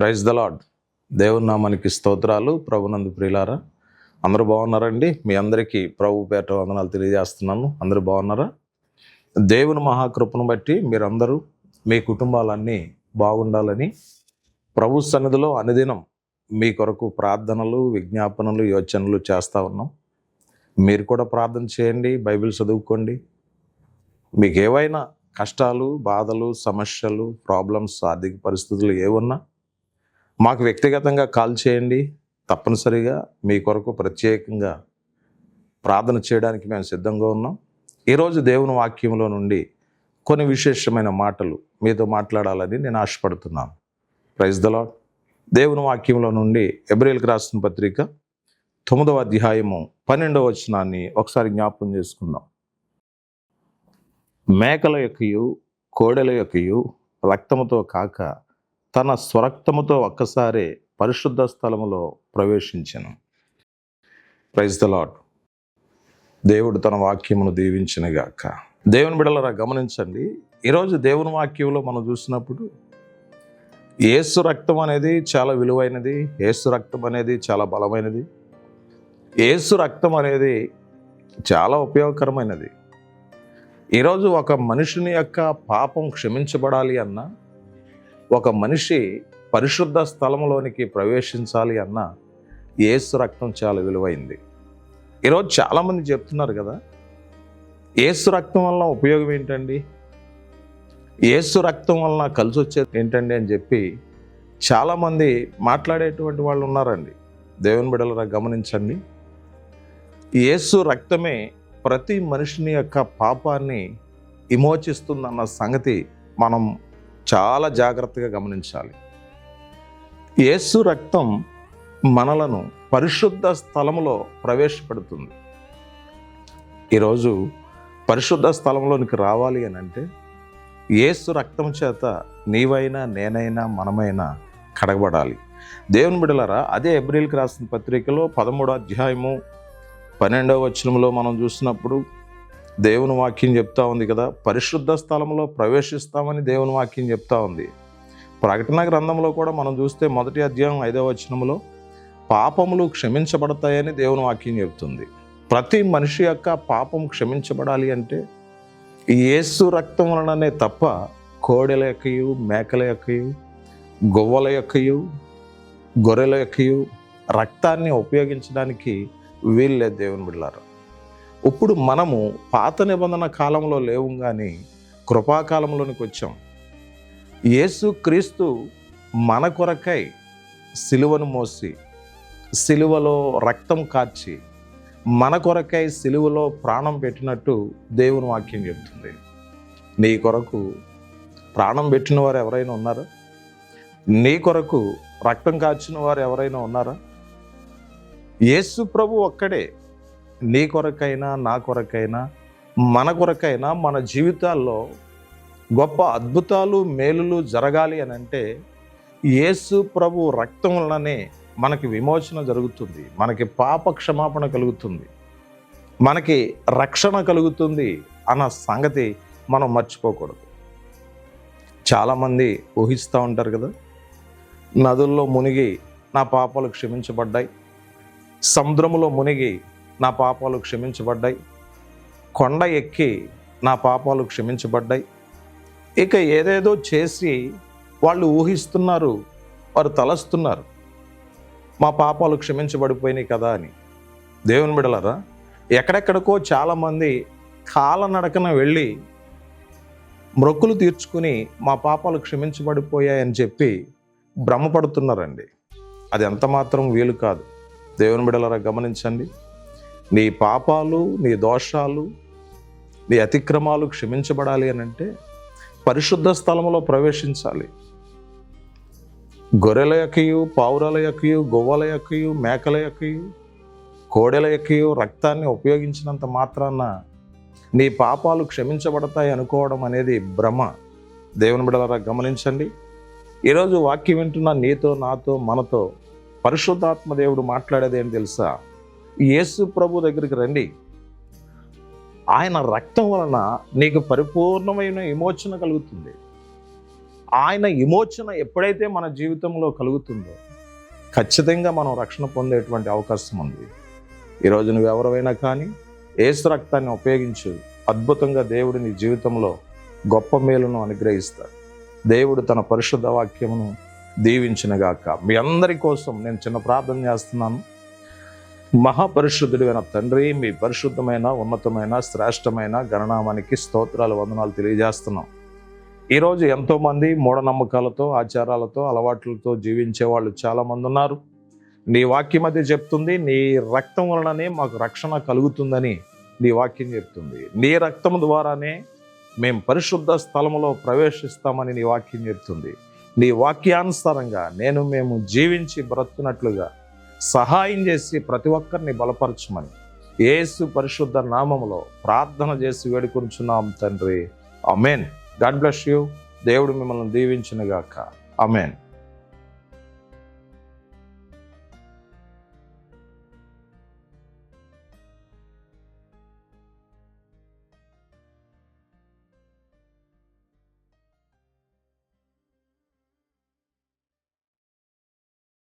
Praise the lord. దేవుని నామానికి స్తోత్రాలు. ప్రభునందు ప్రియులారా, అందరూ బాగున్నారండి? మీ అందరికీ ప్రభు పేట వందనాలు తెలియజేస్తున్నాను. అందరూ బాగున్నారా? దేవుని మహాకృపను బట్టి మీరందరూ మీ కుటుంబాలన్నీ బాగుండాలని ప్రభు సన్నిధిలో అనుదినం మీ కొరకు ప్రార్థనలు, విజ్ఞాపనలు, యోచనలు చేస్తూ ఉన్నాం. మీరు కూడా ప్రార్థన చేయండి, బైబిల్ చదువుకోండి. మీకు ఏవైనా కష్టాలు, బాధలు, సమస్యలు, ప్రాబ్లమ్స్, ఆర్థిక పరిస్థితులు ఏమున్నా మాకు వ్యక్తిగతంగా కాల్ చేయండి. తప్పనిసరిగా మీ కొరకు ప్రత్యేకంగా ప్రార్థన చేయడానికి మేము సిద్ధంగా ఉన్నాం. ఈరోజు దేవుని వాక్యంలో నుండి కొన్ని విశేషమైన మాటలు మీతో మాట్లాడాలని నేను ఆశపడుతున్నాను. Praise the lord. దేవుని వాక్యంలో నుండి హెబ్రీయులకు రాసిన పత్రిక 9వ అధ్యాయము 12వ వచనాన్ని ఒకసారి జ్ఞాపకం చేసుకుందాం. మేకల యొక్కయు కోడెల యొక్కయు రక్తముతో కాక తన స్వరక్తముతో ఒక్కసారే పరిశుద్ధ స్థలములో ప్రవేశించెను. Praise the lord. దేవుడు తన వాక్యమును దీవించినగాక. దేవుని బిడ్డలారా గమనించండి, ఈరోజు దేవుని వాక్యంలో మనం చూసినప్పుడు యేసు రక్తం అనేది చాలా విలువైనది, యేసు రక్తం అనేది చాలా బలమైనది, యేసు రక్తం అనేది చాలా ఉపయోగకరమైనది. ఈరోజు ఒక మనుషుని యొక్క పాపం క్షమించబడాలి అన్నా, ఒక మనిషి పరిశుద్ధ స్థలంలోనికి ప్రవేశించాలి అన్నా యేసు రక్తం చాలా విలువైంది. ఈరోజు చాలామంది చెప్తున్నారు కదా, యేసు రక్తం వలన ఉపయోగం ఏంటండి, యేసు రక్తం వలన కలిసి వచ్చేది ఏంటండి అని చెప్పి చాలామంది మాట్లాడేటువంటి వాళ్ళు ఉన్నారండి. దేవుని బిడ్డలారా గమనించండి, యేసు రక్తమే ప్రతి మనిషిని యొక్క పాపాన్ని విమోచిస్తుందన్న సంగతి మనం చాలా జాగ్రత్తగా గమనించాలి. యేసు రక్తం మనలను పరిశుద్ధ స్థలములో ప్రవేశపెడుతుంది. ఈరోజు పరిశుద్ధ స్థలంలోనికి రావాలి అని అంటే యేసు రక్తం చేత నీవైనా, నేనైనా, మనమైనా కడగబడాలి. దేవుని బిడ్డలారా, అదే హెబ్రీయులకు రాసిన పత్రికలో 13వ అధ్యాయము 12వ వచనంలో మనం చూసినప్పుడు దేవుని వాక్యం చెప్తా ఉంది కదా, పరిశుద్ధ స్థలంలో ప్రవేశిస్తామని దేవుని వాక్యం చెప్తా ఉంది. ప్రకటన గ్రంథంలో కూడా మనం చూస్తే 1వ అధ్యాయం 5వ వచనంలో పాపములు క్షమించబడతాయని దేవుని వాక్యం చెప్తుంది. ప్రతి మనిషి యొక్క పాపం క్షమించబడాలి అంటే యేసు రక్తం వలననే తప్ప కోడెల యొక్కయు, మేకల యొక్కయు, గొవ్వల యొక్కయు, గొర్రెల యొక్కయు రక్తాన్ని ఉపయోగించడానికి వీల్లేదు. దేవుని బిడ్డలారా, ఇప్పుడు మనము పాత నిబంధన కాలంలో లేవు కానీ కృపాకాలంలోనికి వచ్చాం. యేసు క్రీస్తు మన కొరకై సిలువను మోసి, సిలువలో రక్తం కార్చి, మన కొరకై సిలువలో ప్రాణం పెట్టినట్టు దేవుని వాక్యం చెప్తుంది. నీ కొరకు ప్రాణం పెట్టిన వారు ఎవరైనా ఉన్నారా? నీ కొరకు రక్తం కార్చిన వారు ఎవరైనా ఉన్నారా? యేసు ప్రభు ఒక్కడే నీ కొరకైనా, నా కొరకైనా, మన కొరకైనా, మన జీవితాల్లో గొప్ప అద్భుతాలు, మేలులు జరగాలి అని అంటే యేసు ప్రభు రక్తం వలననే మనకి విమోచన జరుగుతుంది, మనకి పాప క్షమాపణ కలుగుతుంది, మనకి రక్షణ కలుగుతుంది అన్న సంగతి మనం మర్చిపోకూడదు. చాలామంది ఊహిస్తూ ఉంటారు కదా, నదుల్లో మునిగి నా పాపాలు క్షమించబడ్డాయి, సముద్రములో మునిగి నా పాపాలు క్షమించబడ్డాయి, కొండ ఎక్కి నా పాపాలు క్షమించబడ్డాయి, ఇక ఏదేదో చేసి వాళ్ళు ఊహిస్తున్నారు, వారు తలస్తున్నారు, మా పాపాలు క్షమించబడిపోయినాయి కదా అని. దేవుని బిడ్డలారా, ఎక్కడెక్కడికో చాలామంది కాలనడకన వెళ్ళి మ్రొక్కులు తీర్చుకుని మా పాపాలు క్షమించబడిపోయాయని చెప్పి భ్రమపడుతున్నారండి. అది ఎంత మాత్రం వీలు కాదు. దేవుని బిడ్డలారా గమనించండి, నీ పాపాలు, నీ దోషాలు, నీ అతిక్రమాలు క్షమించబడాలి అని అంటే పరిశుద్ధ స్థలంలో ప్రవేశించాలి. గొర్రెల యొక్కయు, పావురాల యొక్కయు, గొవ్వల యొక్కయు, మేకల యొక్కయు, కోడెల యొక్కయు రక్తాన్ని ఉపయోగించినంత మాత్రాన నీ పాపాలు క్షమించబడతాయి అనుకోవడం అనేది భ్రమ. దేవుని బిడ్డలారా గమనించండి, ఈరోజు వాక్యం వింటున్న నీతో, నాతో, మనతో పరిశుద్ధాత్మ దేవుడు మాట్లాడేది ఏం తెలుసా? యేసు ప్రభు దగ్గరికి రండి. ఆయన రక్తం వలన నీకు పరిపూర్ణమైన విమోచన కలుగుతుంది. ఆయన విమోచన ఎప్పుడైతే మన జీవితంలో కలుగుతుందో ఖచ్చితంగా మనం రక్షణ పొందేటువంటి అవకాశం ఉంది. ఈరోజు నువ్వు ఎవరైనా కానీ యేసు రక్తాన్ని ఉపయోగించు, అద్భుతంగా దేవుడు నీ జీవితంలో గొప్ప మేలును అనుగ్రహిస్తాడు. దేవుడు తన పరిశుద్ధ వాక్యమును దీవించినగాక. మీ అందరి కోసం నేను చిన్న ప్రార్థన చేస్తున్నాను. మహాపరిశుద్ధుడైన తండ్రి, మీ పరిశుద్ధమైన, ఉన్నతమైన, శ్రేష్టమైన గణనామానికి స్తోత్రాలు, వందనాలు తెలియజేస్తున్నాం. ఈరోజు ఎంతోమంది మూఢనమ్మకాలతో, ఆచారాలతో, అలవాట్లతో జీవించే వాళ్ళు చాలామంది ఉన్నారు. నీ వాక్యం అది చెప్తుంది, నీ రక్తం వలననే మాకు రక్షణ కలుగుతుందని నీ వాక్యం చెప్తుంది. నీ రక్తం ద్వారానే మేము పరిశుద్ధ స్థలములో ప్రవేశిస్తామని నీ వాక్యం చెప్తుంది. నీ వాక్యానుసారంగా మేము జీవించి బ్రతుకున్నట్లుగా సహాయం చేసి ప్రతి ఒక్కరిని బలపరచమని యేసు పరిశుద్ధ నామములో ప్రార్థన చేసి వేడుకొంచున్నాం తండ్రి. ఆమేన్. God bless you. దేవుడు మిమ్మల్ని దీవించునుగాక. ఆమేన్.